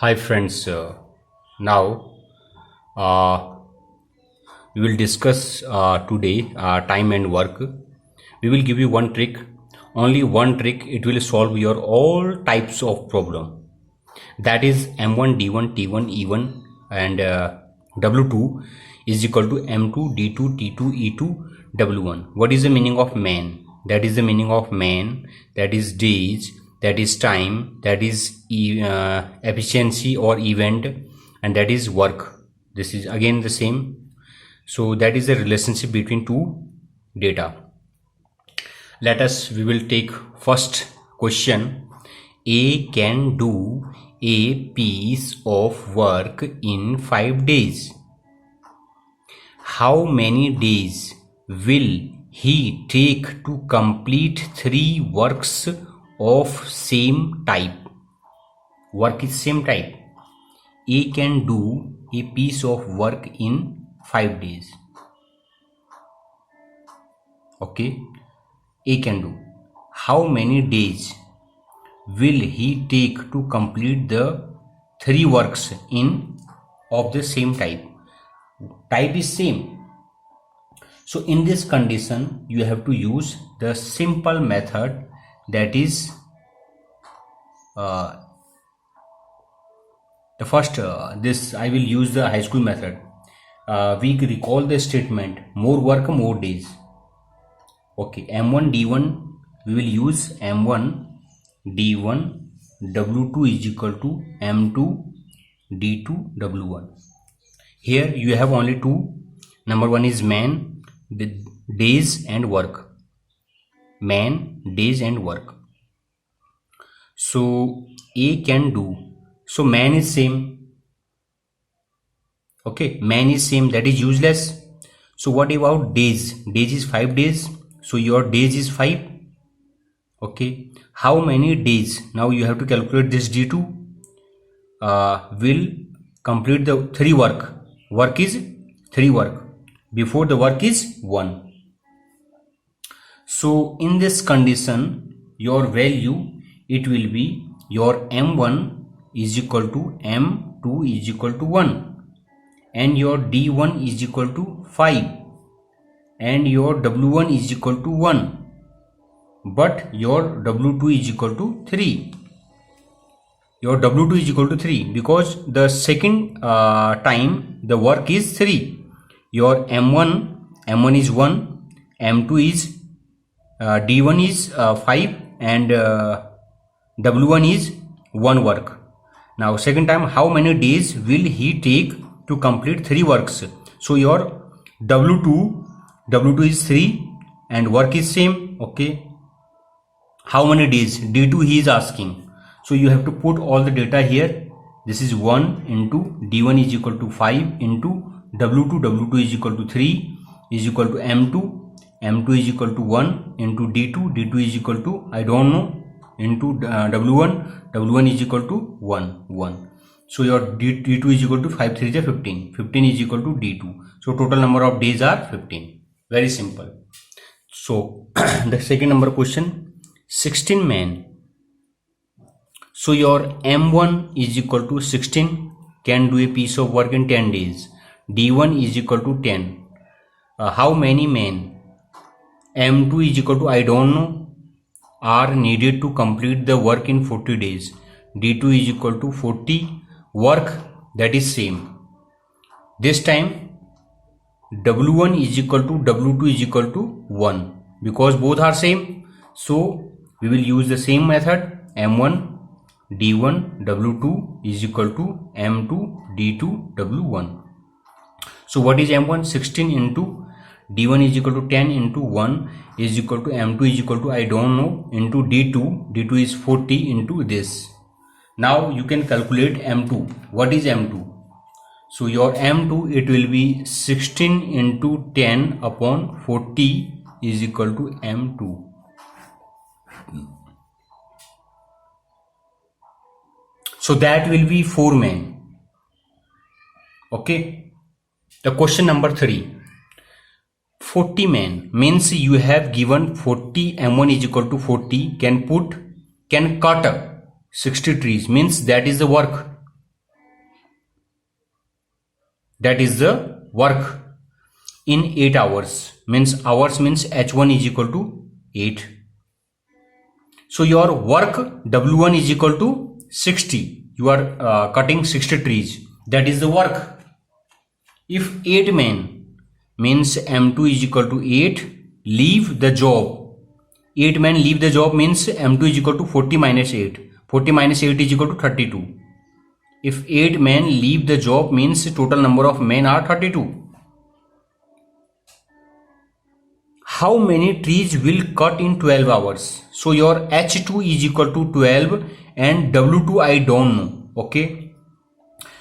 Hi friends, now uh, we will discuss today time and work. We will give you one trick, only one trick. It will solve your all types of problem. That is M1, D1, T1, E1 and W2 is equal to M2, D2, T2, E2, W1. What is the meaning of man? That is the meaning of man. That is days. That is time. That is efficiency or event, and that is work. This is again the same. So that is the relationship between two data. We will take first question. A can do a piece of work in 5 days. How many days will he take to complete 3 works of same type? Work is same type. A can do a piece of work in 5 days. Okay. A can do. How many days will he take to complete the 3 works in of the same type? Type is same. So in this condition you have to use the simple method, that is the first this I will use the high school method. We recall the statement more work more days. Okay, M1 D1 we will use M1 D1 W2 is equal to M2 D2 W1. Here you have only two. Number one is man, days and work. Man, days and work. So A can do. So man is same. Okay, man is same, that is useless. So what about days? Days is 5 days. So your days is 5. Okay, how many days? Now you have to calculate this D2 will complete the 3 work. Work is 3 work. Before the work is 1. So in this condition your value, it will be your M1 is equal to M2 is equal to 1 and your D1 is equal to 5 and your W1 is equal to 1, but your W2 is equal to 3. Your W2 is equal to 3 because the second time the work is 3. Your M1 is 1, M2 is D1 is 5 and W1 is 1 work. Now second time, how many days will he take to complete 3 works? So your W2 is 3 and work is same. Okay, how many days? D2 he is asking. So you have to put all the data here. This is 1 into D1 is equal to 5 into W2 is equal to 3 is equal to M2 is equal to 1 into D2 is equal to I don't know into W1 is equal to 1. So your D2 is equal to 5 3 is 15 is equal to D2. So total number of days are 15. Very simple. So the second number question, 16 men. So your M1 is equal to 16 can do a piece of work in 10 days. D1 is equal to 10. How many men? M2 is equal to I don't know are needed to complete the work in 40 days. D2 is equal to 40. Work, that is same. This time W1 is equal to W2 is equal to 1 because both are same. So we will use the same method. M1 D1 W2 is equal to M2 D2 W1. So what is M1? 16 into D1 is equal to 10 into 1 is equal to M2 is equal to I don't know into D2 is 40 into this. Now you can calculate M2. What is M2? So your M2, it will be 16 into 10 upon 40 is equal to M2. So that will be 4 men. Okay. The question number 3. 40 men means you have given 40, M1 is equal to 40, can cut 60 trees, means that is the work. that is the work in 8 hours, means hours means h1 is equal to 8. So your work w1 is equal to 60. You are cutting 60 trees, that is the work. If 8 men means m2 is equal to 8 leave the job, 8 men leave the job means m2 is equal to 40 minus 8. 40 minus 8 is equal to 32. If 8 men leave the job means total number of men are 32. How many trees will cut in 12 hours? So your h2 is equal to 12 and w2 I don't know. Okay.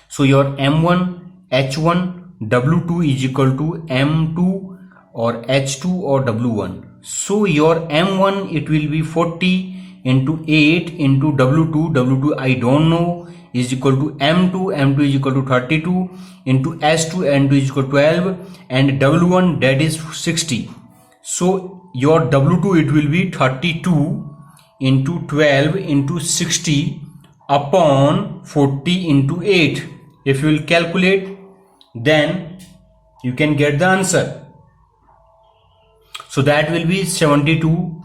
So your m1, h1, w2 is equal to m2 or h2 or w1. So your m1 it will be 40 into 8 into w2. W2 I don't know is equal to m2. M2 is equal to 32 into h2. N2 is equal to 12 and w1 that is 60. So your w2 it will be 32 into 12 into 60 upon 40 into 8. If you will calculate, then you can get the answer. So that will be 72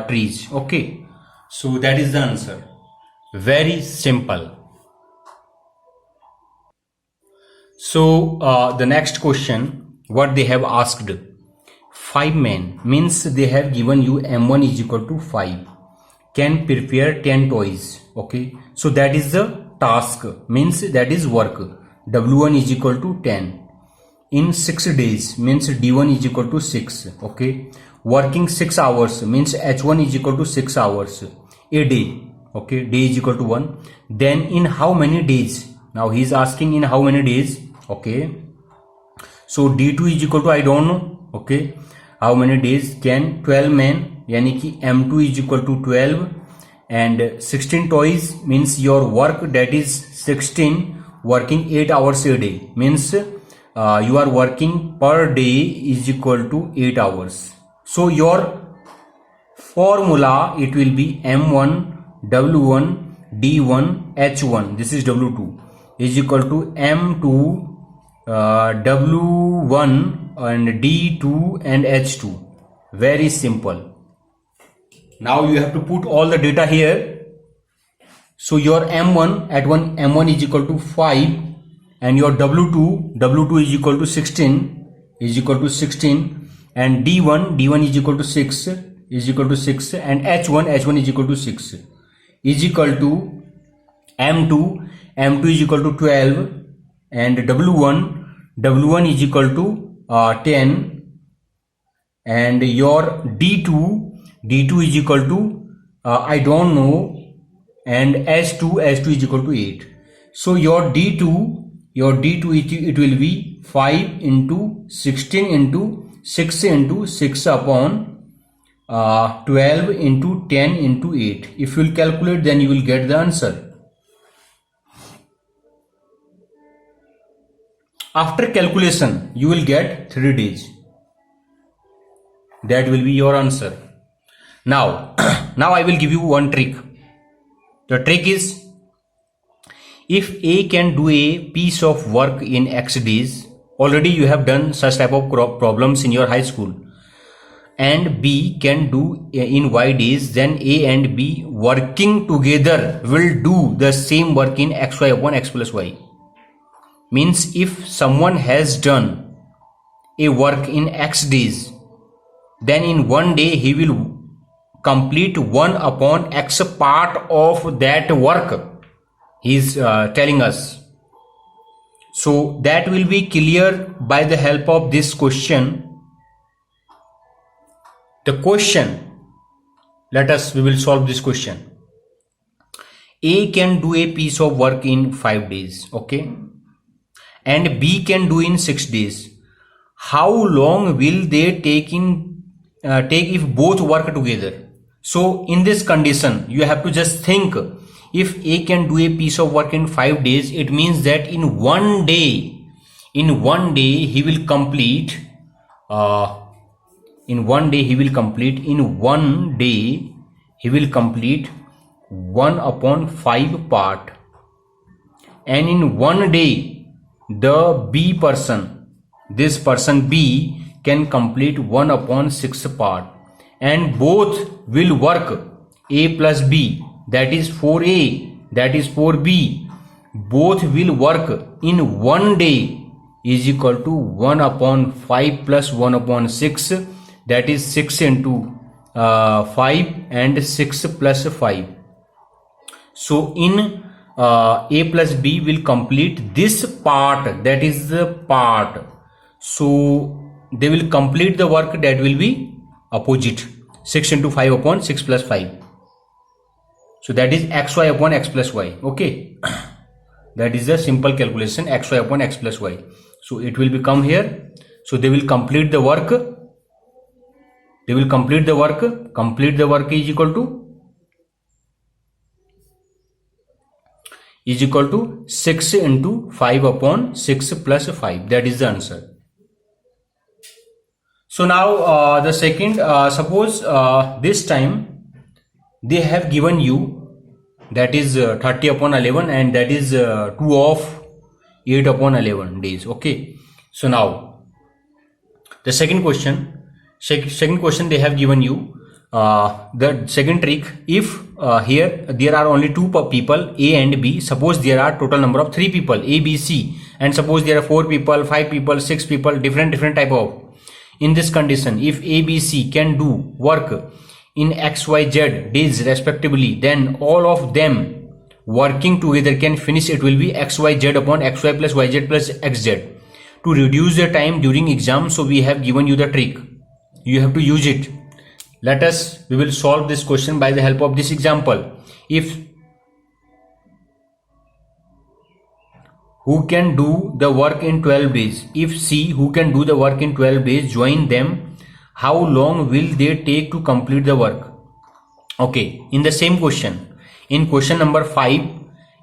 trees. Okay. So that is the answer. Very simple. So the next question, what they have asked, 5 men means they have given you m1 is equal to 5, can prepare 10 toys. Okay, so that is the task, means that is work. w1 is equal to 10 in 6 days means d1 is equal to 6. Okay, working 6 hours means h1 is equal to 6 hours a day. Okay, day is equal to 1. Then in how many days? Now he is asking in how many days. Okay, so d2 is equal to I don't know. Okay, how many days can 12 men यानी कि m2 is equal to 12 and 16 toys means your work that is 16 working 8 hours a day means you are working per day is equal to 8 hours. So your formula it will be m1 w1 d1 h1, this is w2 is equal to m2 w1 and d2 and h2. Very simple. Now you have to put all the data here. So your m1 at m1 is equal to 5 and your w2 is equal to 16 and d1 is equal to 6 and h1 is equal to 6 is equal to m2 is equal to 12 and w1 is equal to 10 and your d2 is equal to I don't know and h2 is equal to 8. So your d2 it will be 5 into 16 into 6 into 6 upon 12 into 10 into 8. If you will calculate, then you will get the answer. After calculation, you will get 3 days. That will be your answer. Now I will give you one trick. The trick is, if A can do a piece of work in X days, already you have done such type of problems in your high school, and B can do in Y days, then A and B working together will do the same work in XY upon X plus Y. Means if someone has done a work in X days, then in one day he will complete 1 upon X part of that work. He is telling us. So that will be clear by the help of this question. The question, we will solve this question. A can do a piece of work in 5 days, okay, and B can do in 6 days. How long will they take if both work together? So in this condition, you have to just think, if A can do a piece of work in 5 days, it means that in one day he will complete 1 upon 5 part, and in one day the B person, this person B can complete 1 upon 6 part, and both will work A plus B, that is 4A, that is 4B, both will work in 1 day, is equal to 1 upon 5 plus 1 upon 6, that is 6 into 5 and 6 plus 5. So in A plus B will complete this part, that is the part. So they will complete the work that will be opposite, 6 into 5 upon 6 plus 5. So that is xy upon x plus y. Okay. That is the simple calculation, xy upon x plus y. So it will become here. So they will complete the work. They will complete the work. Complete the work is equal to 6 into 5 upon 6 plus 5. That is the answer. So now the second, suppose this time they have given you, that is 30 upon 11, and that is 2 of 8 upon 11 days. Okay. So now the second question they have given you the second trick. If here there are only two people, A and B, suppose there are total number of 3 people, A, B, C, and suppose there are 4 people, 5 people, 6 people, different type of. In this condition, if A, B, C can do work in X, Y, Z days respectively, then all of them working together can finish, it will be X, Y, Z upon X, Y plus Y, Z plus X, Z. To reduce the time during exam, so we have given you the trick. You have to use it. We will solve this question by the help of this example. If who can do the work in 12 days, if C, who can do the work in 12 days, join them, how long will they take to complete the work? Okay, in the same question, in question number 5,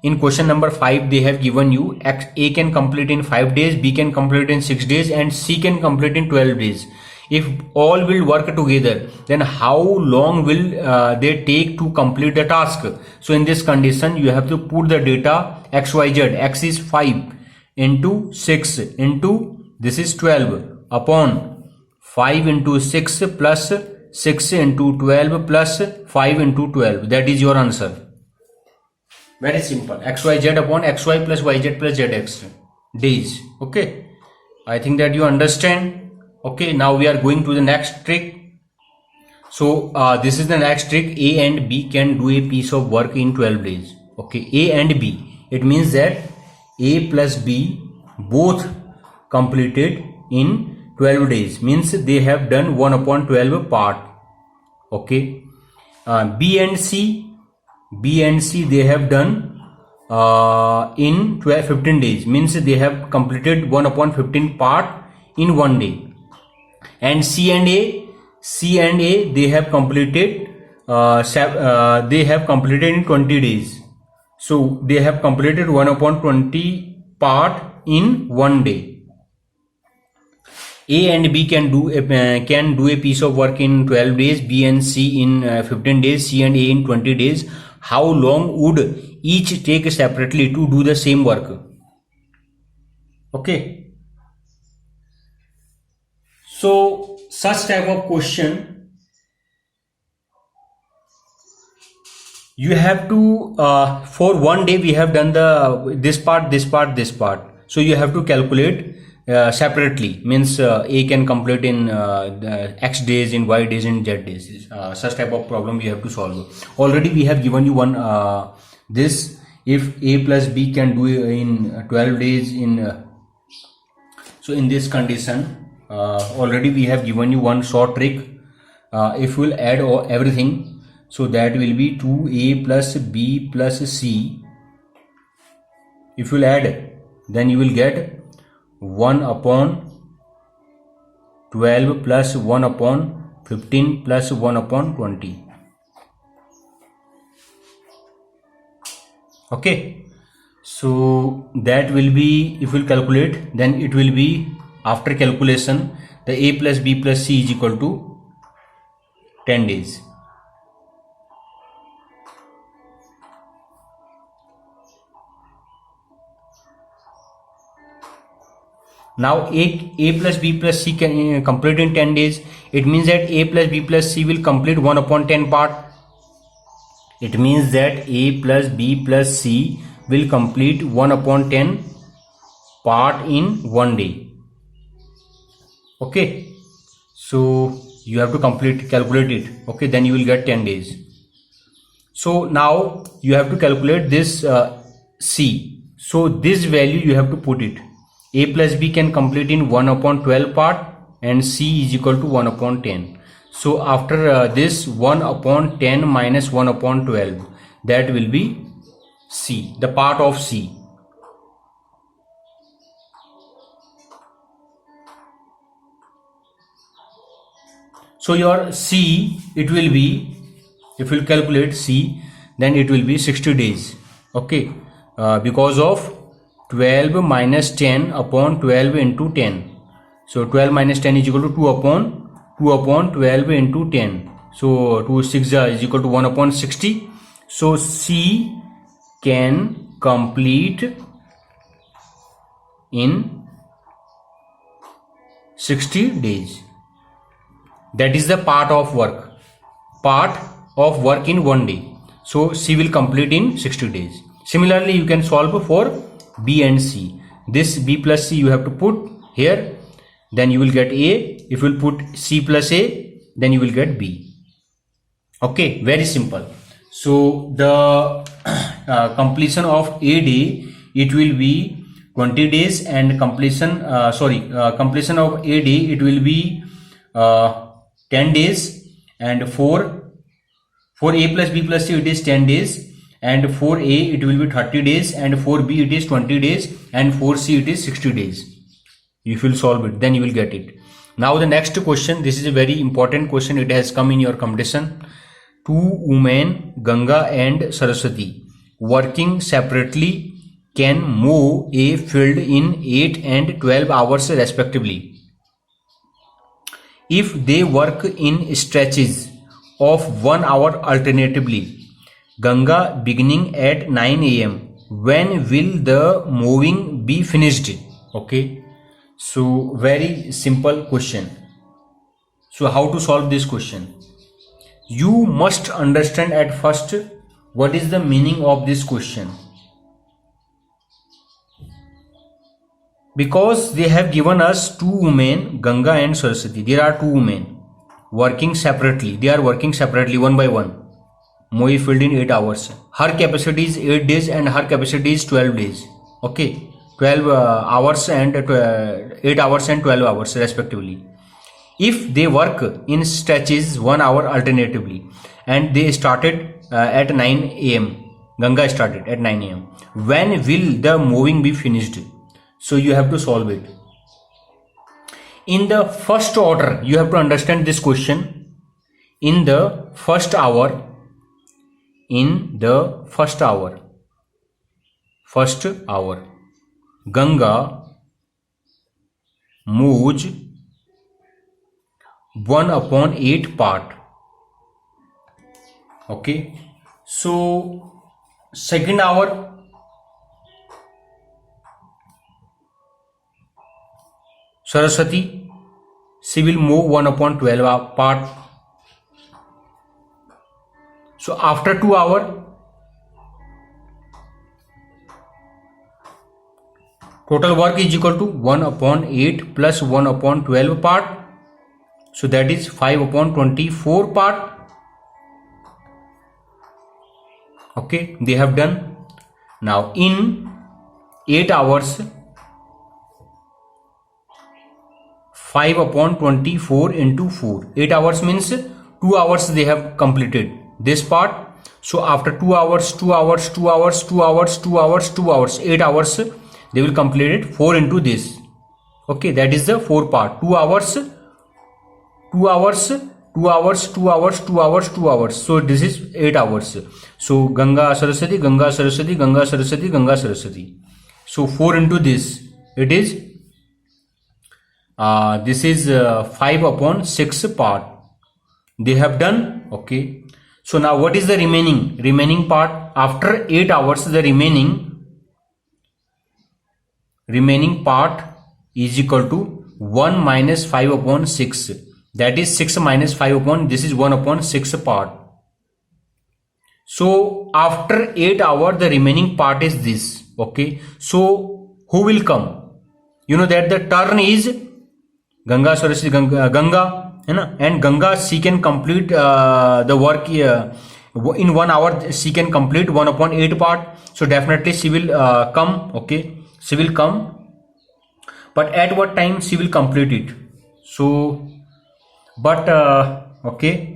they have given you A can complete in 5 days, B can complete in 6 days, and C can complete in 12 days. If all will work together, then how long will they take to complete the task? So in this condition, you have to put the data X, Y, Z. X is 5 into 6 into, this is 12 upon 5 into 6 plus 6 into 12 plus 5 into 12. That is your answer. Very simple. X, Y, Z upon X, Y plus Y, Z plus Z X days. Okay. I think that you understand. Okay, now we are going to the next trick. So this is the next trick. A and B can do a piece of work in 12 days. Okay, A and B. It means that A plus B both completed in 12 days. Means they have done 1 upon 12 part. Okay. B and C they have done in 15 days. Means they have completed 1 upon 15 part in 1 day. And C and A they have completed in 20 days. So they have completed 1 upon 20 part in 1 day. A and B can do a piece of work in 12 days, B and C in 15 days, C and A in 20 days. How long would each take separately to do the same work? Okay. So such type of question you have to for 1 day we have done this part. So you have to calculate separately. Means A can complete in X days, in Y days, in Z days. Such type of problem you have to solve. Already we have given you one this. If A plus B can do in 12 days so in this condition, already we have given you one short trick. If we'll add everything, so that will be 2A plus B plus C. If you'll add, then you will get 1 upon 12 plus 1 upon 15 plus 1 upon 20. Okay. So that will be, if we'll calculate, then it will be, after calculation, the A plus B plus C is equal to 10 days. Now a plus b plus c can complete in 10 days. It means that a plus b plus c will complete 1 upon 10 part. It means that a plus b plus c will complete 1 upon 10 part in 1 day. Okay, so you have to calculate it. Okay, then you will get 10 days. So now you have to calculate this c. So this value you have to put it. A plus b can complete in 1 upon 12 part and c is equal to 1 upon 10. So after this 1 upon 10 minus 1 upon 12, that will be c, the part of c. So your c, it will be, if you calculate c, then it will be 60 days. Okay, because of 12 minus 10 upon 12 into 10. So 12 minus 10 is equal to 2 upon 12 into 10. So 2 6 is equal to 1 upon 60. So C can complete in 60 days. That is the part of work in 1 day. So C will complete in 60 days. Similarly, you can solve for B and C. This B plus C you have to put here, then you will get A. If you will put C plus A, then you will get B. Okay, very simple. So the completion of a day, it will be 20 days, and completion of a day, it will be 10 days, and for A plus B plus C it is 10 days, and for A it will be 30 days, and for B it is 20 days, and for C it is 60 days. If you will solve it, then you will get it. Now the next question, this is a very important question, it has come in your competition. Two women, Ganga and Saraswati, working separately, can mow a field in 8 and 12 hours respectively. If they work in stretches of 1 hour alternatively, Ganga beginning at 9 a.m., when will the mowing be finished? Okay, so very simple question. So how to solve this question? You must understand at first what is the meaning of this question, because they have given us two women, Ganga and Saraswati. There are two women working separately. They are working separately one by one. Mow field in 8 hours. Her capacity is 8 days and her capacity is 12 days. Okay, 12 hours and 8 hours and 12 hours respectively. If they work in stretches 1 hour alternatively, and they started at 9 a.m. Ganga started at 9 a.m. When will the mowing be finished? So you have to solve it. In the first order, you have to understand this question. In the first hour, Ganga mows 1 upon 8 part. Okay, so second hour, Saraswati, she will mow 1 upon 12 part. So after 2 hours, total work is equal to 1 upon 8 plus 1 upon 12 part. So that is 5 upon 24 part. Okay, they have done. Now in 8 hours, 5 upon 24 into 4. 8 hours means 2 hours they have completed this part. So after 2 hours, 2 hours, 2 hours, 2 hours, 2 hours, 2 hours, 8 hours, they will complete it 4 into this. Okay, that is the 4 part. 2 hours, 2 hours, 2 hours, 2 hours, 2 hours, 2 hours. So this is 8 hours. So Ganga Saraswati, Ganga Saraswati, Ganga Saraswati, Ganga Saraswati. So 4 into this, it is this is 5 upon 6 part. They have done. Okay. So now what is the remaining part? After 8 hours, the remaining part is equal to 1 minus 5 upon 6. That is 6 minus 5 upon, this is 1 upon 6 part. So after 8 hours, the remaining part is this. Okay. So who will come? You know that the turn is Ganga, Saraswati, Ganga, and Ganga, she can complete the work in 1 hour. She can complete 1 upon 8 part. So definitely she will come. Okay, she will come. But at what time she will complete it? So, but okay.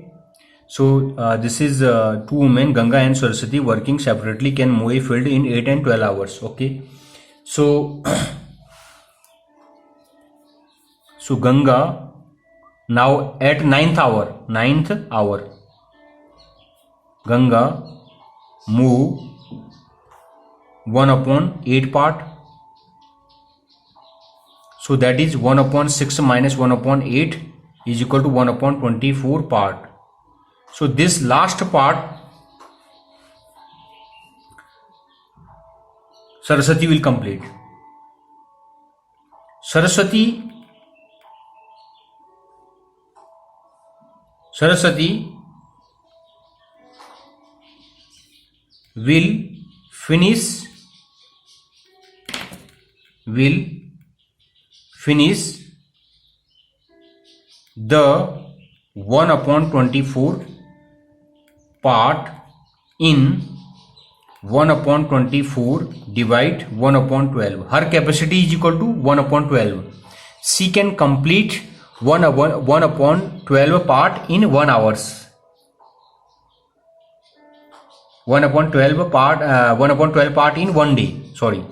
So this is two women, Ganga and Saraswati, working separately, can mow a field in 8 and 12 hours. Okay. So so Ganga now at 9th hour, Ganga move 1 upon 8 part. So that is 1 upon 6 minus 1 upon 8 is equal to 1 upon 24 part. So this last part Saraswati will complete. Saraswati will finish the 1 upon 24 part in 1 upon 24 divide 1 upon 12. Her capacity is equal to 1 upon 12. She can complete 1 upon 12 part in 1 hours. 1 upon 12 part in 1 day. Sorry,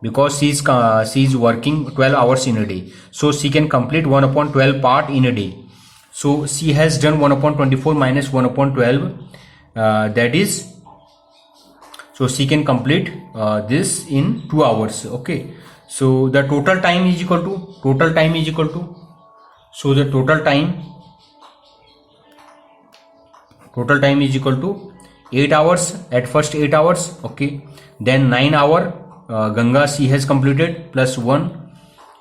because she is working 12 hours in a day. So she can complete 1 upon 12 part in a day. So she has done 1 upon 24 minus 1 upon 12. That is, so she can complete this in 2 hours. Okay. So the total time is equal to, so the total time is equal to 8 hours, at first 8 hours. Okay. Then 9 hour, Ganga, she has completed, plus 1,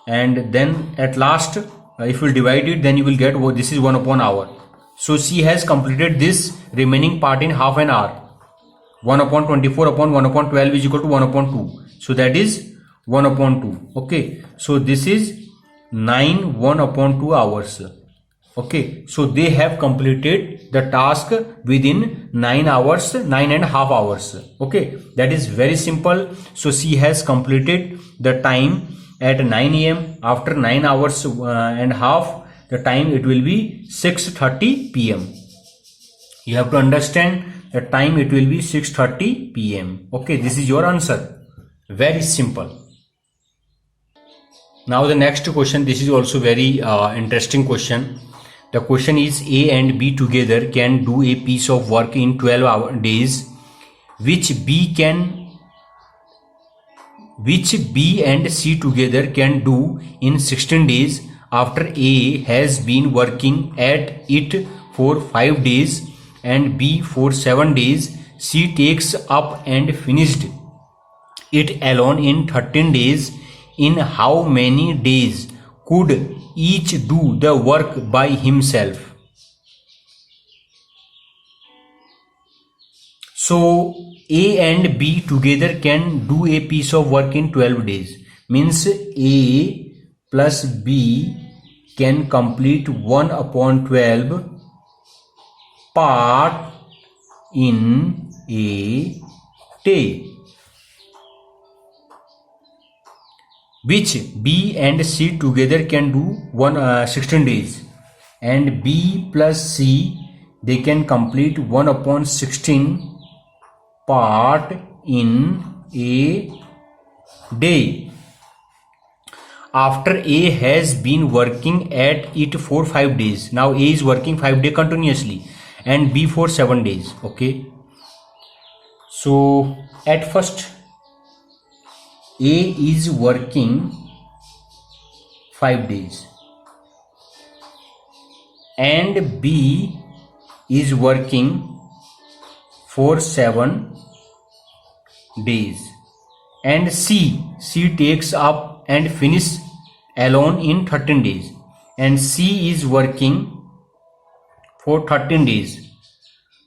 and then at last if you divide it, then you will get, this is 1 upon hour. So she has completed this remaining part in half an hour. 1 upon 24 upon 1 upon 12 is equal to 1 upon 2. So that is 1 upon 2. Okay. So this is 9 1 upon 2 hours. Okay. So they have completed the task within 9 hours, 9.5 hours. Okay. That is very simple. So she has completed the time at 9 a.m. After 9 hours and half, the time it will be 6:30 p.m. You have to understand the time, it will be 6:30 p.m. Okay, this is your answer. Very simple. Now the next question, this is also very interesting question. The question is, A and B together can do a piece of work in 12 days, which B and C together can do in 16 days. After A has been working at it for 5 days and B for 7 days, C takes up and finished it alone in 13 days. In how many days could each do the work by himself? So A and B together can do a piece of work in 12 days. Means A plus B can complete 1 upon 12 part in a day, which B and C together can do 16 days, and B plus C, they can complete 1 upon 16 part in a day. After A has been working at it for 5 days. Now A is working 5 days continuously and B for 7 days. Okay. So at first A is working 5 days and B is working for 7 days, and C takes up and finish alone in 13 days and C is working for 13 days.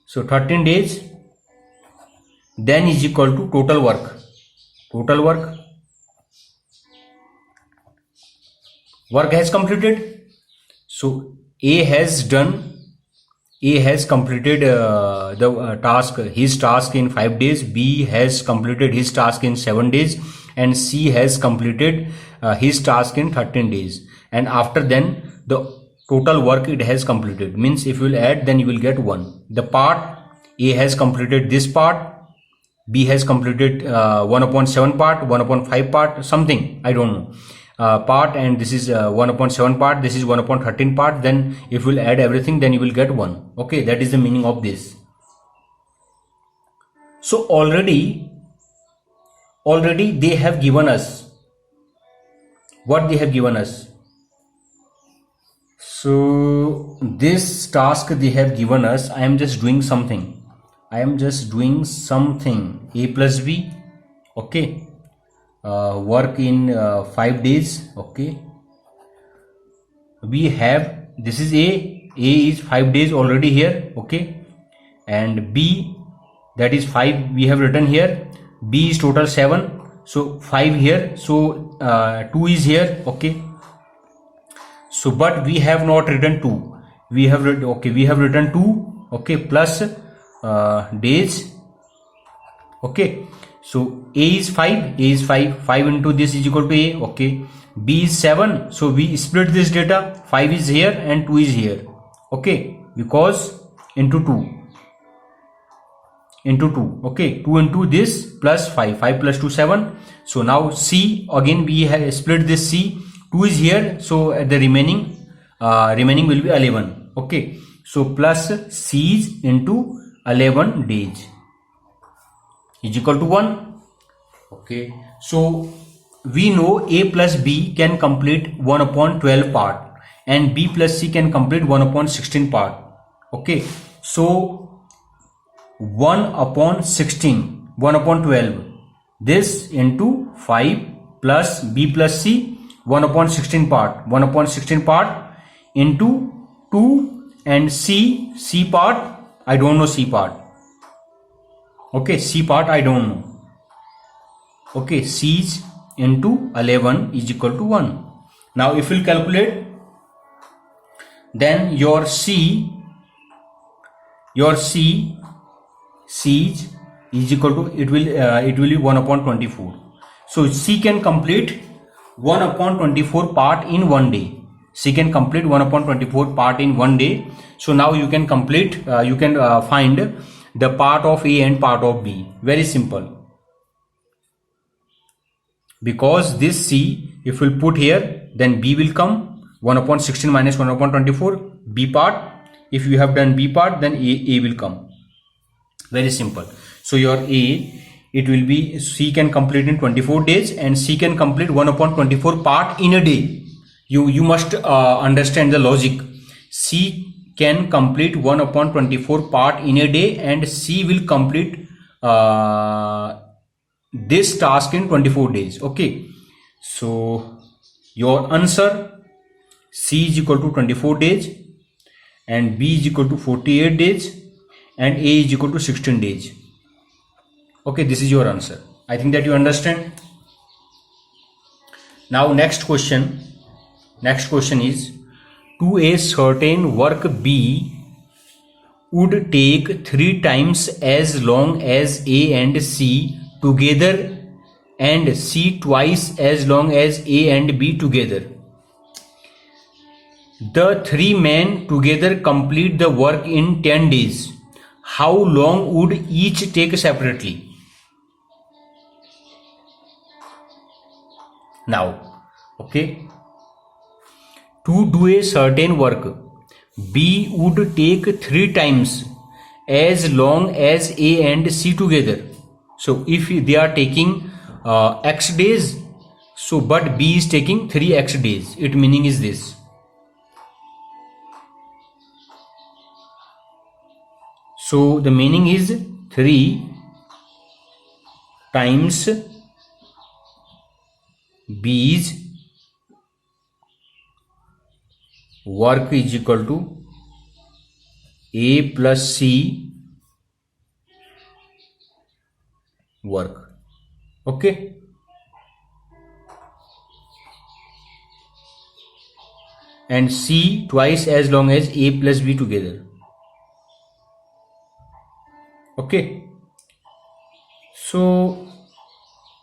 So 13 days then is equal to total work. Total work has completed. So A has completed the task, his task in 5 days. B has completed his task in 7 days, and C has completed his task in 13 days. And after then the total work it has completed, means if you will add, then you will get 1. The part A has completed this part, B has completed 1/7 part, 1/5 part, something, I don't know, part, and this is 1/7 part, this is 1/13 part. Then if you will add everything, then you will get 1. Okay, that is the meaning of this. So already they have given us what they have given us. So this task they have given us, I am just doing something. A plus B. Okay, work in 5 days. Okay, we have, this is A is 5 days already here. Okay, and B, that is 5 we have written here. B is total 7, so 5 here, so 2 is here. Okay, so but we have not written 2, we have written 2. Okay, plus days. Okay, so A is 5 into this is equal to A. Okay, B is 7, so we split this data, 5 is here and 2 is here. Okay, because into 2. Okay, 2 into this plus 5 plus 2 7. So now C, again we have split this C, 2 is here, so the remaining will be 11. Okay, so plus C's into 11 days is equal to 1. Okay, so we know A plus B can complete 1/12 part and B plus C can complete 1/16 part. Okay, so 1/16, 1/12, this into 5 plus B plus C, 1/16 part into 2, and C part, I don't know C part. Okay, C part I don't know. Okay, C's into 11 is equal to 1. Now if you calculate, then your C's is equal to, it will be 1/24. So C can complete 1/24 part in 1 day. C can complete 1/24 part in 1 day. So now you can complete, find the part of A and part of B. Very simple. Because this C, if we'll put here, then B will come 1/16 minus 1/24, B part. If you have done B part, then A will come. Very simple. So your A, it will be, C can complete in 24 days and C can complete 1/24 part in a day. You must understand the logic. C can complete 1/24 part in a day and C will complete this task in 24 days. Okay, so your answer, C is equal to 24 days and B is equal to 48 days and A is equal to 16 days. Okay, this is your answer. I think that you understand. Now next question is, to a certain work B would take 3 times as long as A and C together and C twice as long as A and B together. The 3 men together complete the work in 10 days. How long would each take separately? Now, okay, to do a certain work, B would take 3 times as long as A and C together. So if they are taking X days, so but B is taking 3X days, its meaning is this. So the meaning is 3 times B's work is equal to A plus C work. Okay, and C twice as long as A plus B together. Okay, so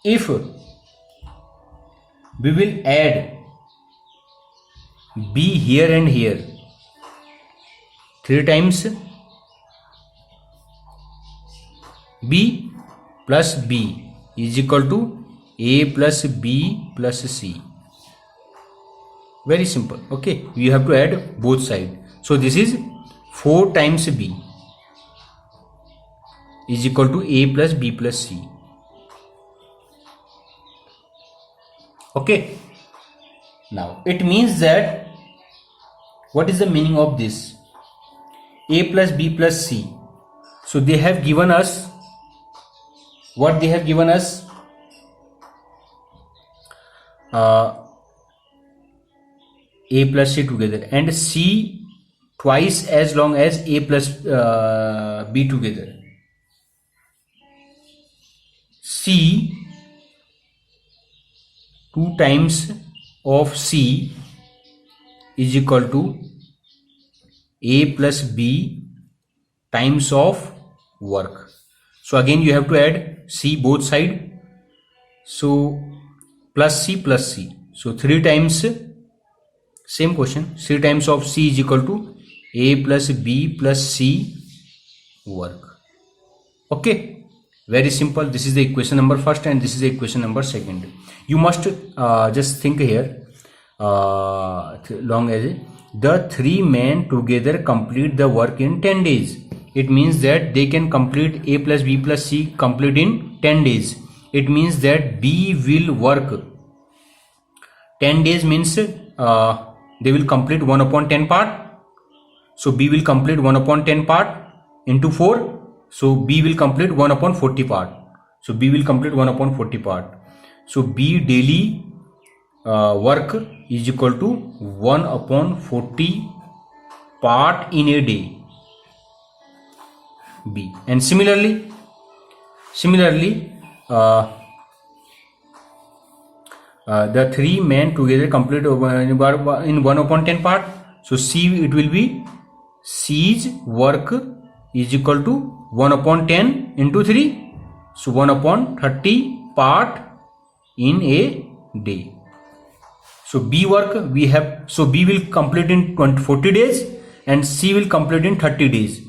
if we will add B here and here 3 times B plus B is equal to A plus B plus C. Very simple. Okay, you have to add both sides. So this is 4 times B is equal to A plus B plus C. Okay, now it means that what is the meaning of this? A plus B plus C. So they have given us what they have given us? A plus C together and C twice as long as A plus B together. C 2 times of C is equal to A plus B times of work. So again you have to add C both side. So plus C plus C. So 3 times, same question, 3 times of C is equal to A plus B plus C work. Okay, very simple. This is the equation number first and this is the equation number second. You must just think here long as the 3 men together complete the work in 10 days. It means that they can complete A plus B plus C complete in 10 days. It means that B will work 10 days means they will complete 1 upon 10 part. So B will complete 1 upon 10 part into 4. So B will complete 1 upon 40 part. So B will complete 1 upon 40 part. So B daily work is equal to 1 upon 40 part in a day. B. And similarly the 3 men together complete in 1 upon 10 part. So C, it will be C's work is equal to 1 upon 10 into 3. So 1 upon 30 part in a day. So B work we have, so B will complete in 40 days and C will complete in 30 days.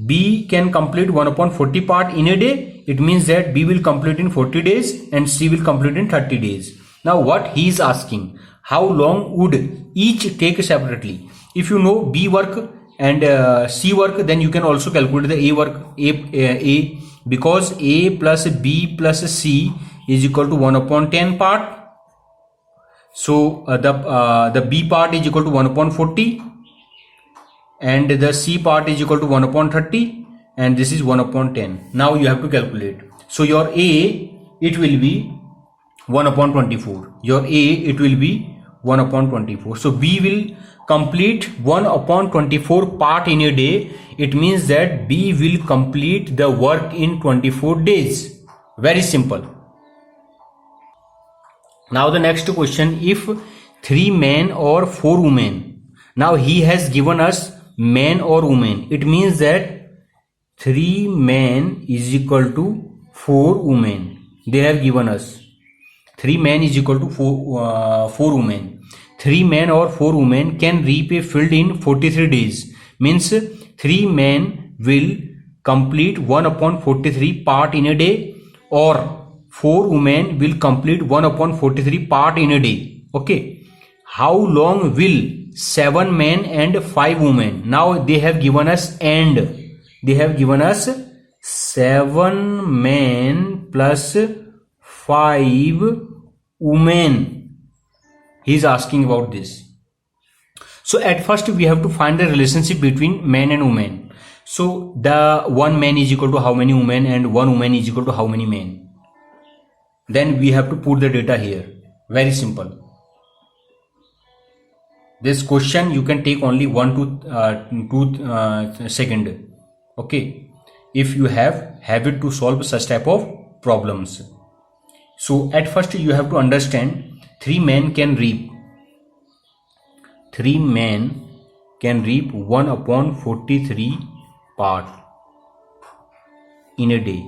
B can complete 1 upon 40 part in a day. It means that B will complete in 40 days and C will complete in 30 days. Now what he is asking, how long would each take separately? If you know B work and C work, then you can also calculate the A work, A because A plus B plus C is equal to 1 upon 10 part. So the B part is equal to 1 upon 40 and the C part is equal to 1 upon 30 and this is 1 upon 10. Now you have to calculate. So your A, it will be 1 upon 24. Your A, it will be 1 upon 24. So B will complete 1 upon 24 part in a day. It means that B will complete the work in 24 days. Very simple. Now the next question, if 3 men or 4 women. Now he has given us men or women. It means that 3 men is equal to 4 women. They have given us 3 men is equal to 4 women. 3 men or 4 women can reap a field in 43 days. Means 3 men will complete 1 upon 43 part in a day, or 4 women will complete 1 upon 43 part in a day. Okay. How long will 7 men and 5 women? Now they have given us and they have given us 7 men plus 5 women. He is asking about this. So at first we have to find the relationship between men and women. So the 1 man is equal to how many women and 1 woman is equal to how many men. Then we have to put the data here. Very simple. This question you can take only 1 to 2 second. Okay, if you have habit to solve such type of problems. So at first you have to understand 3 men can reap. 3 men can reap 1/43 part in a day.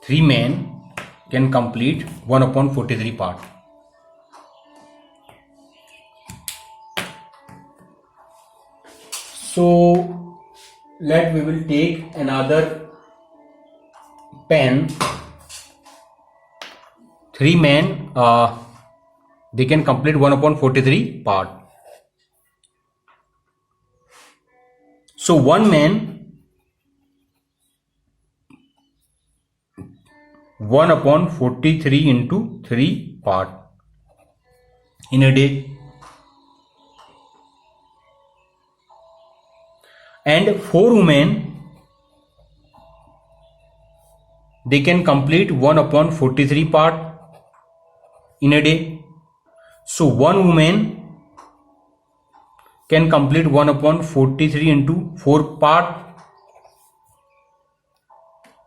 3 men can complete 1/43 part. So we will take another pen. 3 men they can complete 1/43 part. So 1 man 1/43 into 3 part in a day, and 4 women they can complete 1/43 part in a day. So 1 woman can complete 1/43 into 4 part.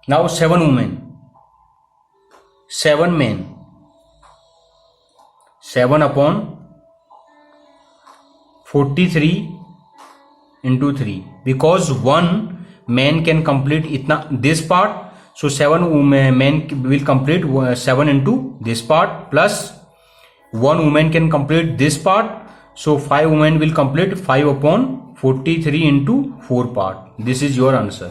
Now 7 women, 7 men, 7/43 into 3, because 1 man can complete this part, so 7 men will complete 7 into this part, plus 1 woman can complete this part, so 5 women will complete 5/43 into 4 part. This is your answer.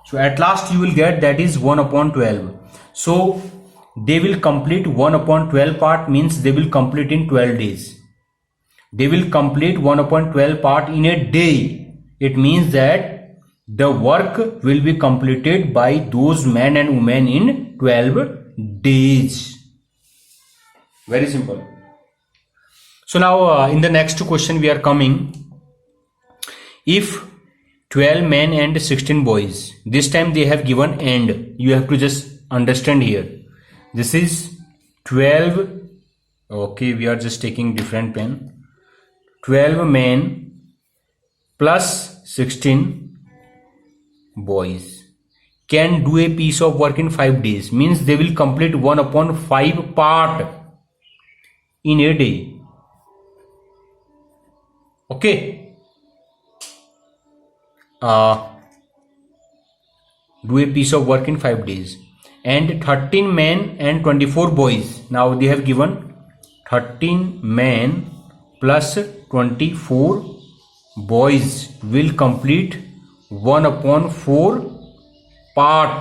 So at last you will get that is 1/12. So they will complete 1/12 part, means they will complete in 12 days. They will complete 1/12 part in a day. It means that the work will be completed by those men and women in 12 days. Very simple. So now in the next question we are coming. If 12 men and 16 boys, this time they have given and. You have to just understand here. This is 12. Okay, we are just taking different pen. 12 men plus 16 boys can do a piece of work in 5 days, means they will complete 1/5 part in a day. Okay, do a piece of work in 5 days. And 13 men and 24 boys, now they have given 13 men plus 24 boys will complete 1/4 part.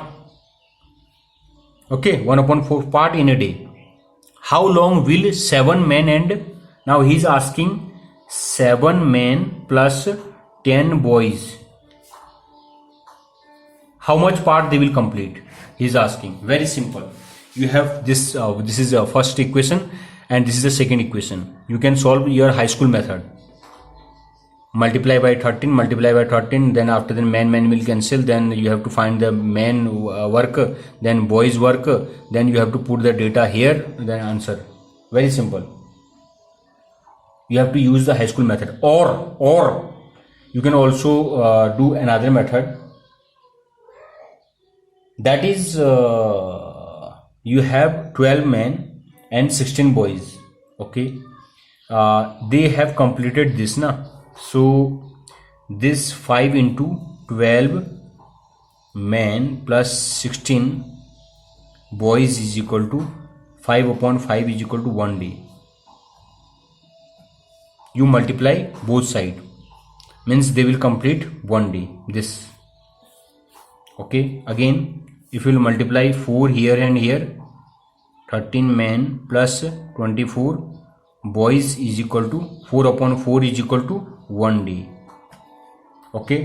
Okay, 1/4 part in a day. How long will 7 men and, now he is asking 7 men plus 10 boys, how much part they will complete, he is asking. Very simple. You have this this is the first equation and this is the second equation. You can solve your high school method. Multiply by 13, multiply by 13, then after the man will cancel, then you have to find the man work, then boys work, then you have to put the data here, then answer. Very simple. You have to use the high school method, or you can also do another method, that is you have 12 men and 16 boys. Okay, they have completed this na. So this 5 into 12 men plus 16 boys is equal to 5/5 is equal to 1 day. You multiply both sides, means they will complete 1 day. This. Okay, again if you will multiply 4 here and here, 13 men plus 24 boys is equal to 4/4 is equal to 1 day. Okay,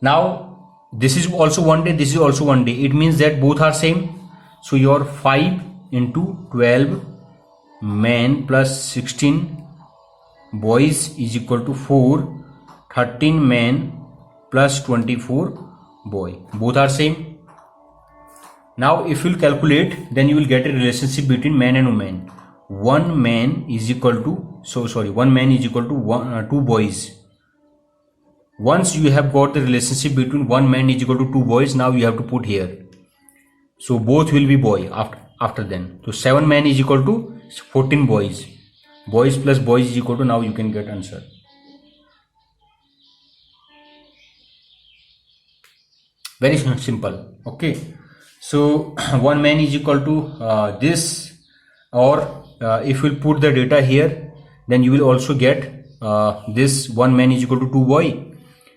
now this is also 1 day, this is also 1 day. It means that both are same. So your 5 into 12 men plus 16 boys is equal to 4. 13 men plus 24 boy, both are same. Now if you calculate, then you will get a relationship between man and woman. One man is equal to, one man is equal to two boys. Once you have got the relationship between one man is equal to two boys, now you have to put here. So both will be boy after then. So 7 men is equal to 14 boys. Boys plus boys is equal to, now you can get answer. Very simple. Okay. So 1 man is equal to this, or if you put the data here, then you will also get this 1 man is equal to 2 boy.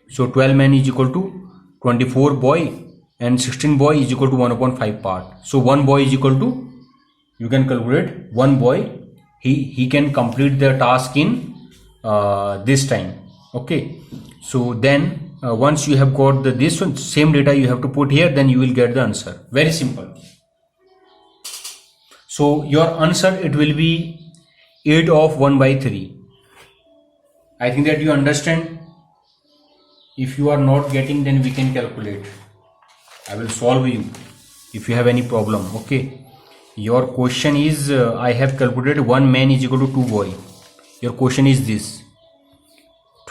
So 12 man is equal to 24 boy, and 16 boy is equal to 1/5 part. So 1 boy is equal to, you can calculate, 1 boy, he can complete the task in this time. Okay. So then once you have got this one, same data you have to put here, then you will get the answer. Very simple. So your answer, it will be 8 of 1/3. I think that you understand. If you are not getting, then we can calculate. I will solve you if you have any problem. Okay. Your question is, I have calculated 1 man is equal to 2 boy. Your question is this: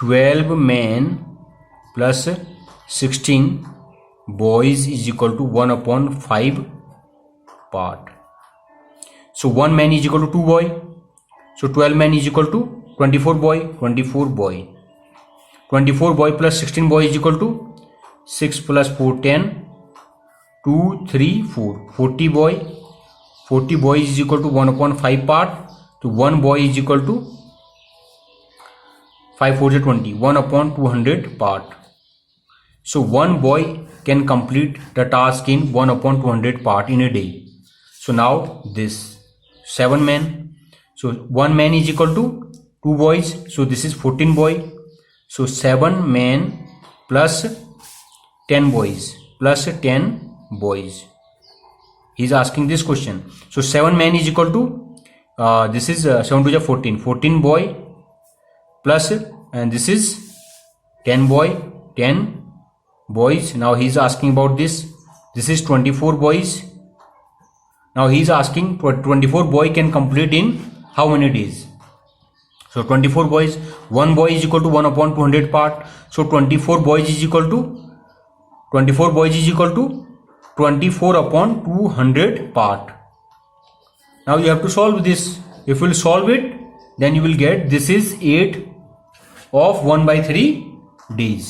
12 men plus 16 boys is equal to 1/5 part. So 1 man is equal to 2 boy. So 12 men is equal to 24 boy. 24 boy. 24 boy plus 16 boy is equal to 6 plus 4 10, 2 3 4, 40 boy. 40 boy is equal to 1/5 part. So 1 boy is equal to 5 4 20, 1/200 part. So 1 boy can complete the task in 1/200 part in a day. So now this 7 men. So 1 man is equal to 2 boys. So this is 14 boy. So 7 men plus 10 boys plus 10 boys. He is asking this question. So 7 men is equal to, this is 7 to 14. 14 boy plus, and this is 10 boy, 10 boys. Now he is asking about this. This is 24 boys. Now he is asking, 24 boy can complete in how many days? So 24 boys, 1 boy is equal to 1/200 part. So 24 boys is equal to 24/200 part. Now you have to solve this. If you will solve it, then you will get, this is 8 of 1/3 days.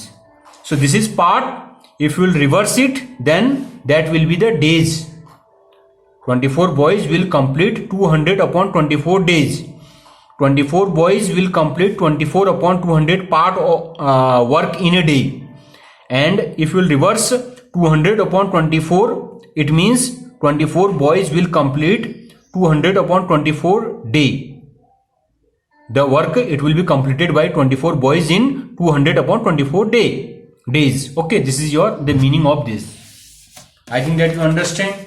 So this is part. If you will reverse it, then that will be the days. 24 boys will complete 200/24 days. 24 boys will complete 24/200 part of work in a day. And if you will reverse 200/24, it means 24 boys will complete 200/24 day. The work, it will be completed by 24 boys in 200/24 days. Okay, this is the meaning of this. I think that you understand.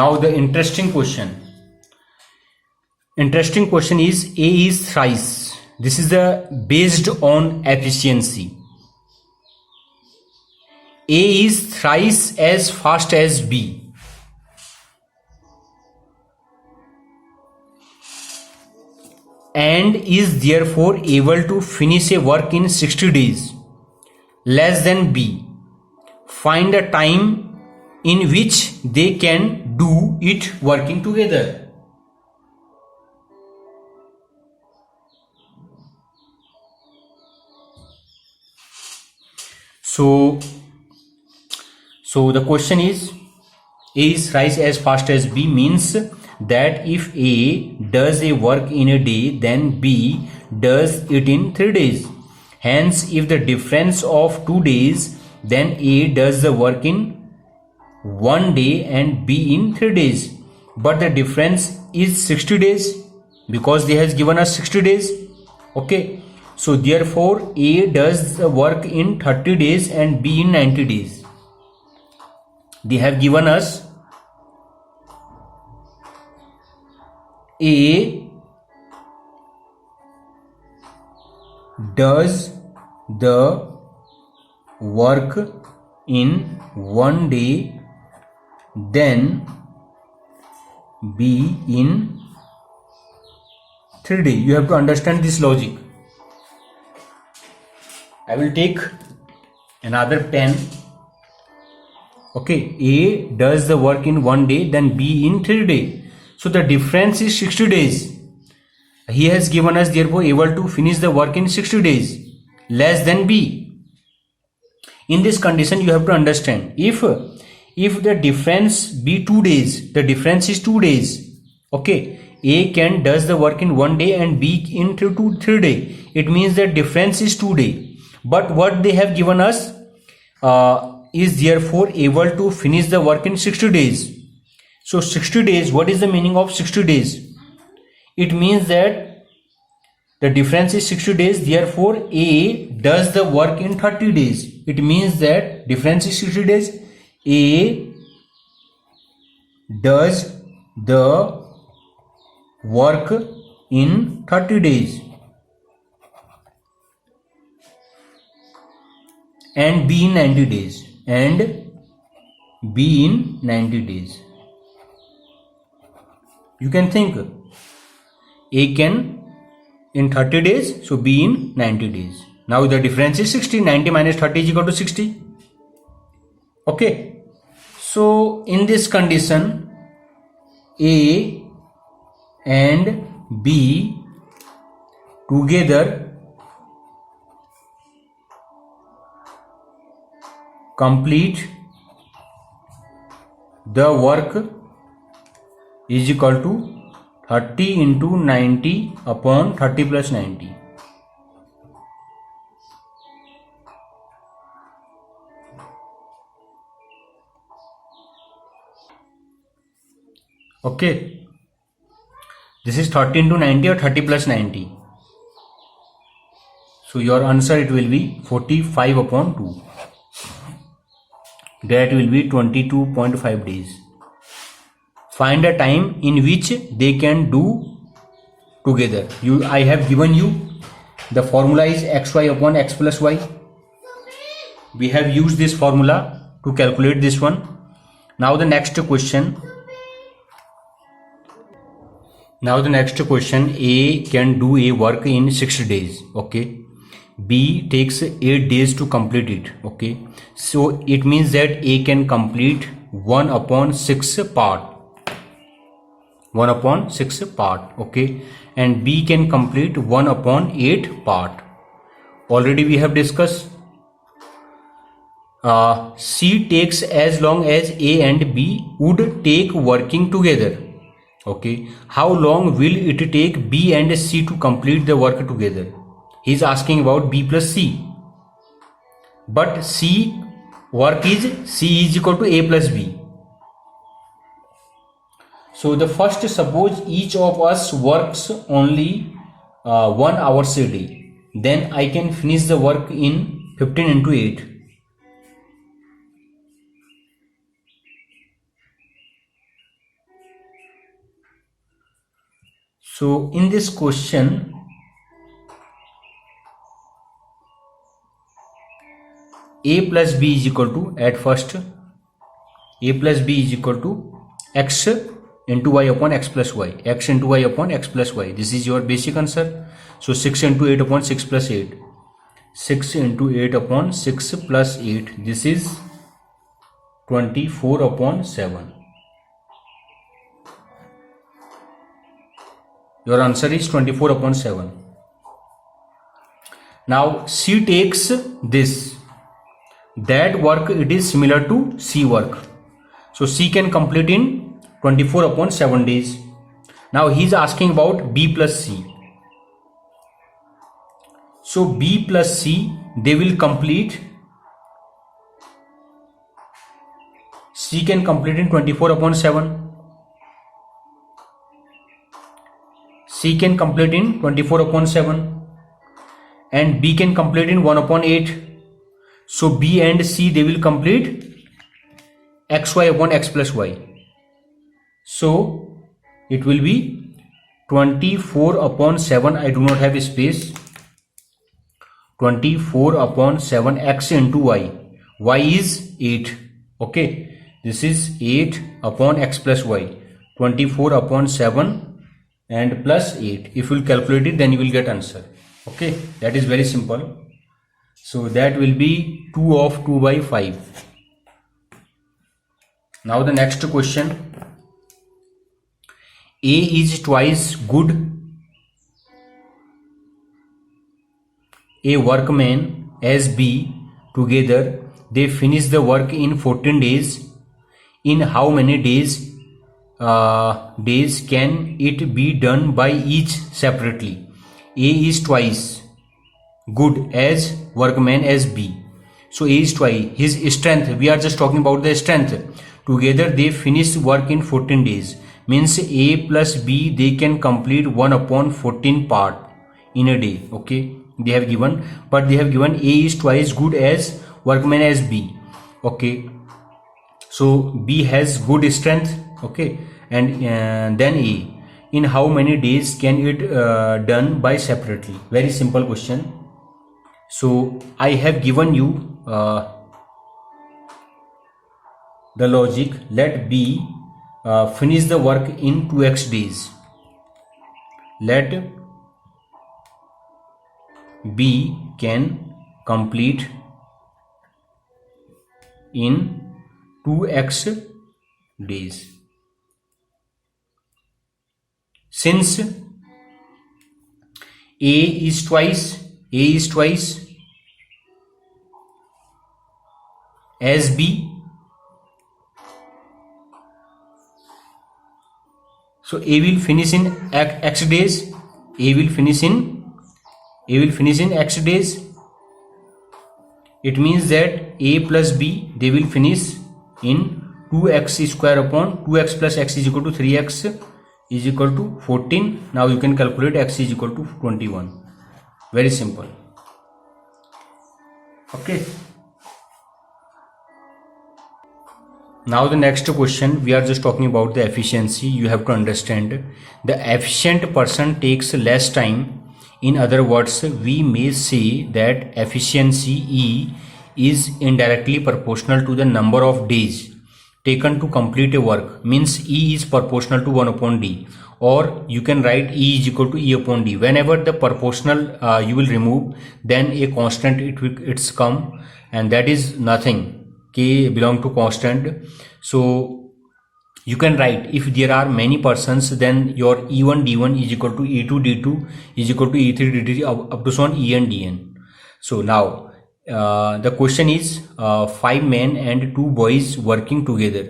Now the interesting question. Interesting question is, A is thrice. This is based on efficiency. A is thrice as fast as B. And is therefore able to finish a work in 60 days less than B. Find the time in which they can do it working together. So the question is, A is thrice as fast as B means that if A does a work in a day, then B does it in 3 days. Hence, if the difference of 2 days, then A does the work in 1 day and B in 3 days. But the difference is 60 days because they has given us 60 days. Okay. So therefore A does the work in 30 days and B in 90 days. They have given us A does the work in 1 day then B in 3 days. You have to understand this logic. I will take another pen. Okay, A does the work in 1 day, then B in 3 days. So the difference is 60 days. He has given us therefore able to finish the work in 60 days, less than B. In this condition, you have to understand, if the difference be 2 days, the difference is 2 days. Okay, A can does the work in 1 day and B in 3 days. It means that difference is 2 days. But what they have given us is therefore able to finish the work in 60 days. So 60 days, what is the meaning of 60 days? It means that the difference is 60 days, therefore A does the work in 30 days. It means that difference is 60 days, A does the work in 30 days and B in 90 days, and B in 90 days. You can think A can in 30 days, so B in 90 days. Now the difference is 60. 90 minus 30 is equal to 60. Okay, so in this condition, A and B together complete the work is equal to 30 into 90 upon 30 plus 90. Okay, this is 30 into 90 or 30 plus 90. So your answer, it will be 45 upon 2. That will be 22.5 days. Find a time in which they can do together. I have given you the formula is xy upon x plus y. We have used this formula to calculate this one. Now the next question. A can do a work in 6 days. Okay. B takes 8 days to complete it. Okay, so it means that A can complete 1 upon 6 part. Okay, and B can complete 1 upon 8 part. Already we have discussed. C takes as long as A and B would take working together. Okay, how long will it take B and C to complete the work together? He is asking about B plus C, but C is equal to A plus B. So the first, suppose each of us works only 1 hour a day, then I can finish the work in 15 into 8. So in this question, A plus B is equal to, at first, A plus B is equal to x into y upon x plus y. X into y upon x plus y. This is your basic answer. So 6 into 8 upon 6 plus 8. 6 into 8 upon 6 plus 8. This is 24 upon 7. Your answer is 24 upon 7. Now C takes this. That work, it is similar to C work. So C can complete in 24 upon 7 days. Now he is asking about B plus C. So B plus C, they will complete. C can complete in 24 upon 7. C can complete in 24 upon 7. And B can complete in 1 upon 8. So B and C, they will complete xy upon x plus y. So it will be 24 upon 7. I do not have a space. 24 upon 7 x into y. y is 8. Okay, this is 8 upon x plus y, 24 upon 7 and plus 8. If you will calculate it, then you will get answer. Okay, that is very simple. So that will be 2 of 2 by 5. Now the next question. A is twice good. A workman as B, together they finish the work in 14 days. In how many days can it be done by each separately? A is twice good as workman as B. So A is twice his strength. We are just talking about the strength. Together they finish work in 14 days. Means A plus B, they can complete 1 upon 14 part in a day. Okay, they have given, but they have given A is twice good as workman as B. Okay, so B has good strength. Okay, and then A, in how many days can it done by separately? Very simple question. So I have given you the logic. Let B finish the work in 2x days. Let B can complete in 2x days. Since A is twice as B, so A will finish in x days. A will finish in x days. It means that A plus B, they will finish in 2x square upon 2x plus x is equal to 3x is equal to 14. Now you can calculate x is equal to 21. Very simple. Okay. Now the next question, we are just talking about the efficiency. You have to understand the efficient person takes less time. In other words, we may say that efficiency E is indirectly proportional to the number of days taken to complete a work. Means E is proportional to 1 upon D, or you can write E is equal to E upon D. Whenever the proportional you will remove, then a constant it's come, and that is nothing. K belong to constant. So you can write, if there are many persons, then your E1 D1 is equal to E2 D2 is equal to E3 D3 up to so on En Dn. So now the question is 5 men and 2 boys working together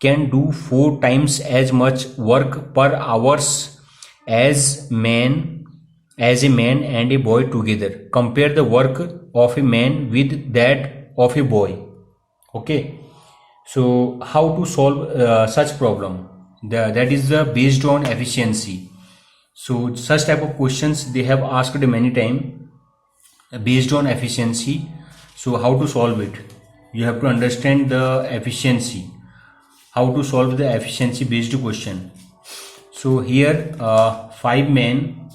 can do 4 times as much work per hours as a man and a boy together. Compare the work of a man with that of a boy. Okay, so how to solve such problem? That is based on efficiency. So such type of questions they have asked many times based on efficiency. So how to solve it? You have to understand the efficiency, how to solve the efficiency based question. So here 5 men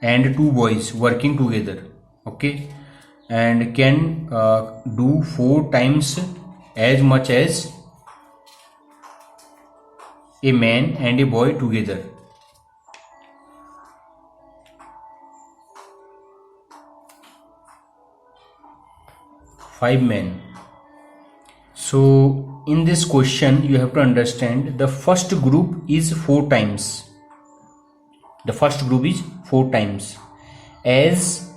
and 2 boys working together. Okay, and can do 4 times as much as a man and a boy together. Five men. So in this question you have to understand the first group is 4 times. The first group is 4 times as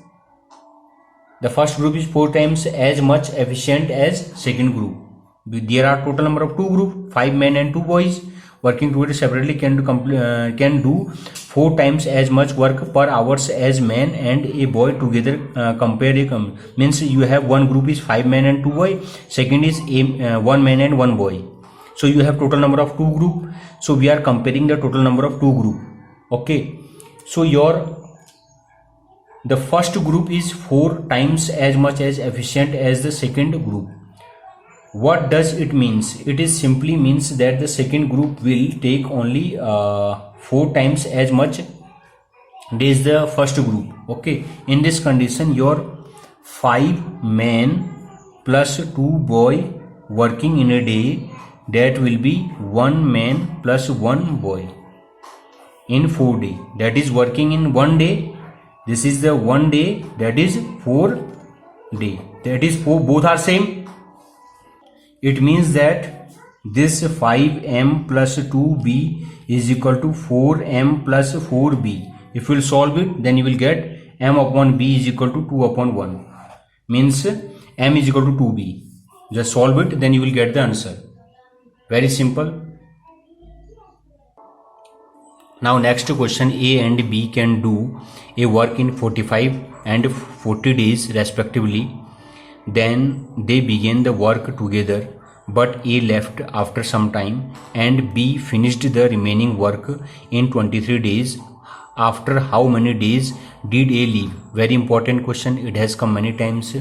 the first group is 4 times as much efficient as second group. There are total number of 2 groups, 5 men and 2 boys working together separately can do 4 times as much work per hours as man and a boy together. Means you have one group is 5 men and 2 boys, second is 1 man and 1 boy. So you have total number of 2 group. So we are comparing the total number of 2 group. Okay, so the first group is 4 times as much as efficient as the second group. What does it means? It is simply means that the second group will take only 4 times as much days the first group. Okay, in this condition your 5 men plus 2 boy working in a day, that will be 1 man plus 1 boy in 4 days. That is working in 1 day. This is the 1 day, that is 4 day. That is 4, both are same. It means that this 5m plus 2b is equal to 4m plus 4b. If you will solve it, then you will get m upon b is equal to 2 upon 1. Means m is equal to 2b. Just solve it, then you will get the answer. Very simple. Now next question, A and B can do a work in 45 and 40 days respectively. Then they began the work together, but A left after some time and B finished the remaining work in 23 days. After how many days did A leave? Very important question. It has come many times.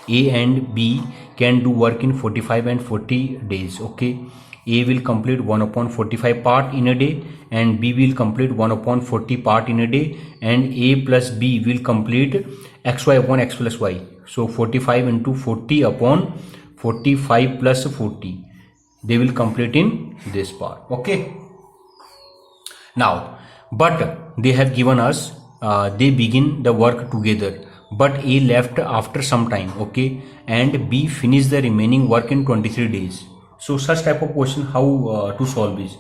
A and B can do work in 45 and 40 days. Okay. A will complete 1 upon 45 part in a day, and B will complete 1 upon 40 part in a day, and A plus B will complete xy upon x plus y. So 45 into 40 upon 45 plus 40. They will complete in this part. Okay. Now, but they have given us they begin the work together, but A left after some time. Okay. And B finished the remaining work in 23 days. So such type of question, how to solve is,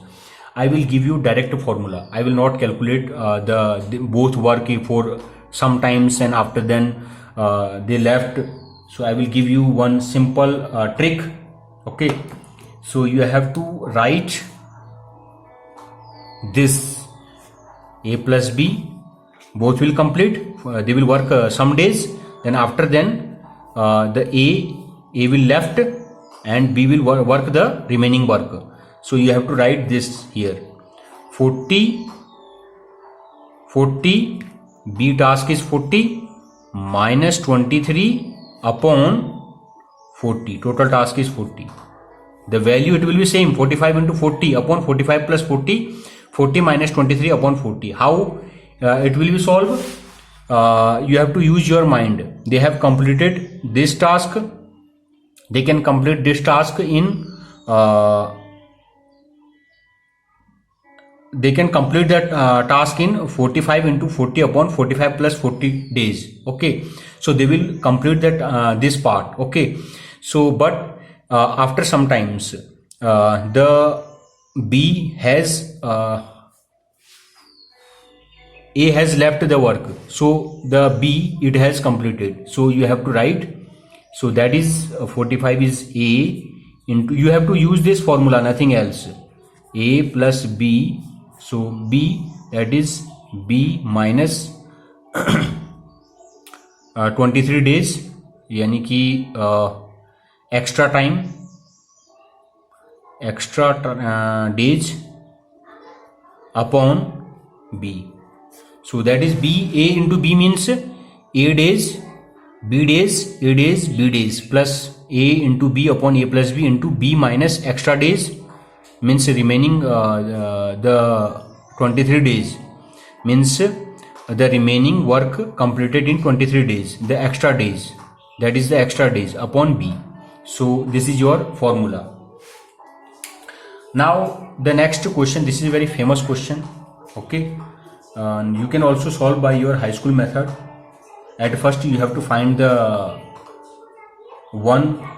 I will give you direct formula. I will not calculate the both work for sometimes and after then they left. So I will give you one simple trick. Okay. So you have to write this A plus B, both will complete. They will work some days. Then after then the A will left and B will work the remaining work. So you have to write this here. 40, B task is 40 minus 23 upon 40. Total task is 40. The value it will be same, 45 into 40 upon 45 plus 40, 40 minus 23 upon 40. How it will be solved? You have to use your mind. They have completed this task. They can complete this task in they can complete that task in 45 into 40 upon 45 plus 40 days. Okay. So they will complete that this part. Okay. So but after some times the B has A has left the work, so the B it has completed. So you have to write. So that is 45 is A into, you have to use this formula, nothing else. A plus B. So B, that is B minus 23 days, यानी कि extra time, extra days upon B. So that is B. A into B means A days, B days, A days, B days, plus A into B upon A plus B into B minus extra days, means remaining the 23 days, means the remaining work completed in 23 days, the extra days, that is the extra days upon B. So this is your formula. Now the next question, this is a very famous question. Okay. You can also solve by your high school method. At first you have to find the 1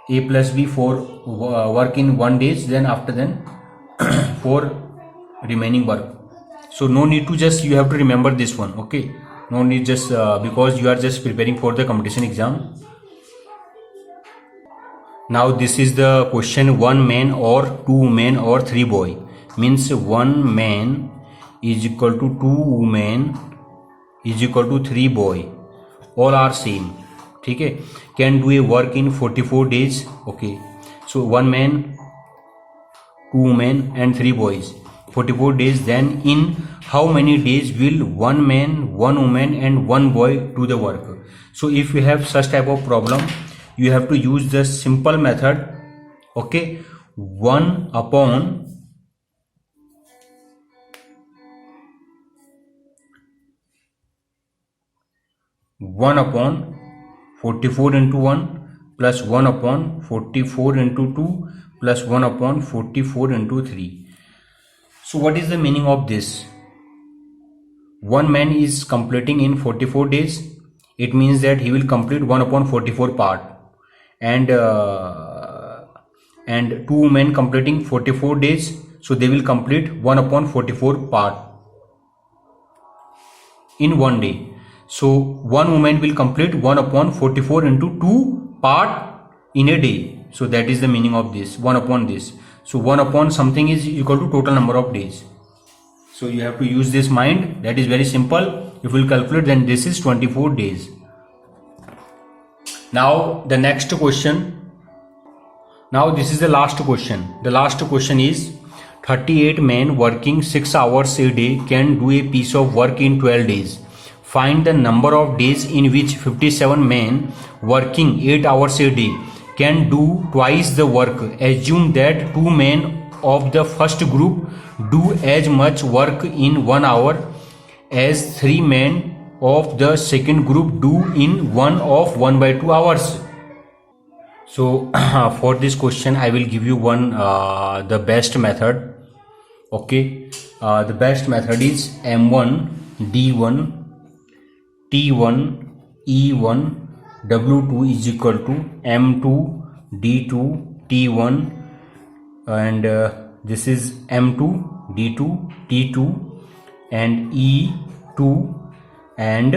A plus B for work in 1 days, then after then for remaining work. So no need to just, you have to remember this one. Okay. No need just because you are just preparing for the competition exam. Now this is the question, 1 man or 2 men or 3 boy, means 1 man is equal to 2 women is equal to 3 boy, all are same. ठीक है. Can do a work in 44 days. Okay. So 1 man, 2 women and 3 boys, 44 days. Then in how many days will 1 man, 1 woman and 1 boy do the work? So if you have such type of problem, you have to use the simple method. Okay. 1 upon 1 1 upon 44 into 1 plus 1 upon 44 into 2 plus 1 upon 44 into 3. So what is the meaning of this? One man is completing in 44 days. It means that he will complete 1 upon 44 part, and two men completing 44 days, so they will complete 1 upon 44 part in one day. So one woman will complete 1 upon 44 into 2 part in a day. So that is the meaning of this, 1 upon this. So 1 upon something is equal to total number of days. So you have to use this mind. That is very simple. If we will calculate, then this is 24 days. Now the next question. Now this is the last question. The last question is 38 men working 6 hours a day can do a piece of work in 12 days. Find the number of days in which 57 men working 8 hours a day can do twice the work. Assume that 2 men of the first group do as much work in 1 hour as 3 men of the second group do in 1/2 hours. So for this question I will give you the best method. Okay, the best method is M1 D1 T1 E1 W2 is equal to M2 D2 T1, and this is M2 D2 T2 and E2 and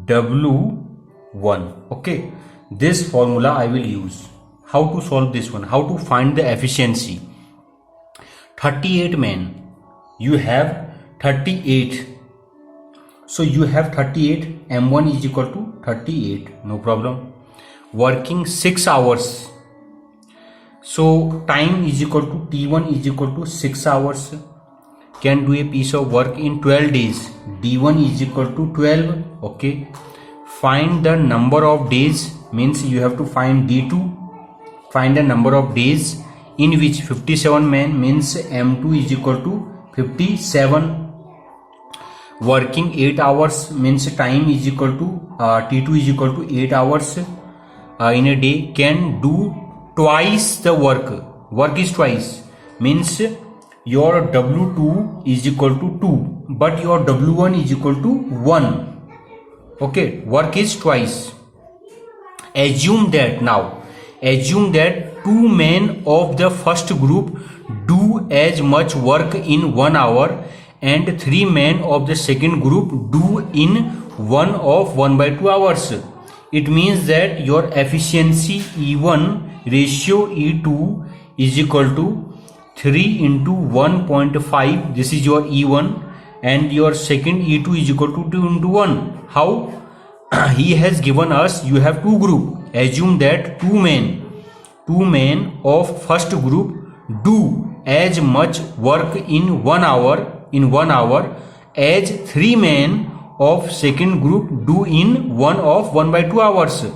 W1. Okay, this formula I will use. How to solve this one? How to find the efficiency? 38 men, you have 38, so you have 38, M1 is equal to 38, no problem. Working 6 hours, so time is equal to T1 is equal to 6 hours, can do a piece of work in 12 days, D1 is equal to 12. Okay, find the number of days, means you have to find D2, find the number of days in which 57 men, means M2 is equal to 57. Working 8 hours, means time is equal to T2 is equal to 8 hours in a day, can do twice the work. Work is twice, means your W2 is equal to 2 but your W1 is equal to 1. Okay, work is twice. Assume that 2 men of the first group do as much work in 1 hour and 3 men of the second group do in 1/2 hours. It means that your efficiency E1 ratio E2 is equal to 3 into 1.5. This is your E1, and your second E2 is equal to 2 into 1. How? He has given us, you have 2 group. Assume that 2 men of first group do as much work in 1 hour as 3 men of second group do in 1/2 hours.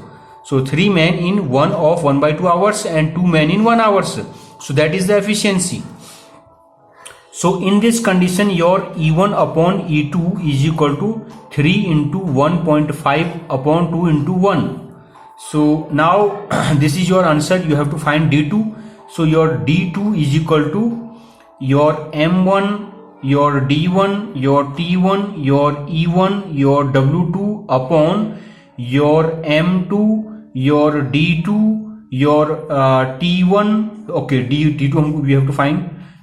So 3 men in 1/2 hours and 2 men in 1 hour. So that is the efficiency. So in this condition, your E1 upon E2 is equal to 3 into 1.5 upon 2 into 1. So now this is your answer. You have to find D2. So your D2 is equal to your M1, your D1, your T1, your E1, your W2 upon your M2, your D2, your T1. Okay, D2 we have to find,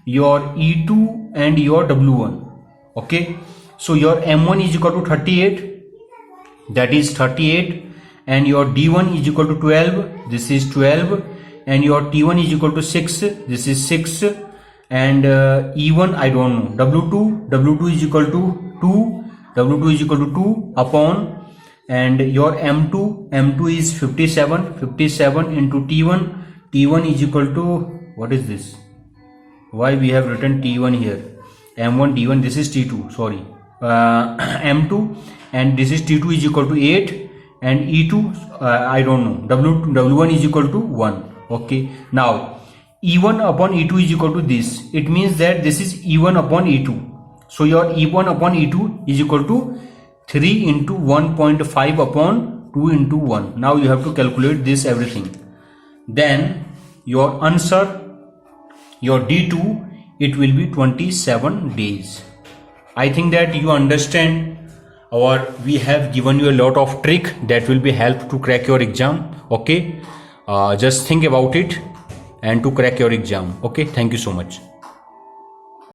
your E2 and your W1. Okay, so your M1 is equal to 38, that is 38, and your D1 is equal to 12, this is 12, and your T1 is equal to 6, this is 6, and E1 I don't know. W2 is equal to 2 upon, and your M2 is 57 into T1 is equal to, what is this? Why we have written T1 here? M1 T1, this is T2, sorry, M2, and this is T2 is equal to 8, and E2 I don't know. W1 is equal to 1. Okay, now E1 upon E2 is equal to this. It means that this is E1 upon E2. So your E1 upon E2 is equal to 3 into 1.5 upon 2 into 1. Now you have to calculate this everything. Then your answer, your D2, it will be 27 days. I think that you understand, or we have given you a lot of trick that will be help to crack your exam. Okay, just think about it and to crack your exam. Okay, thank you so much.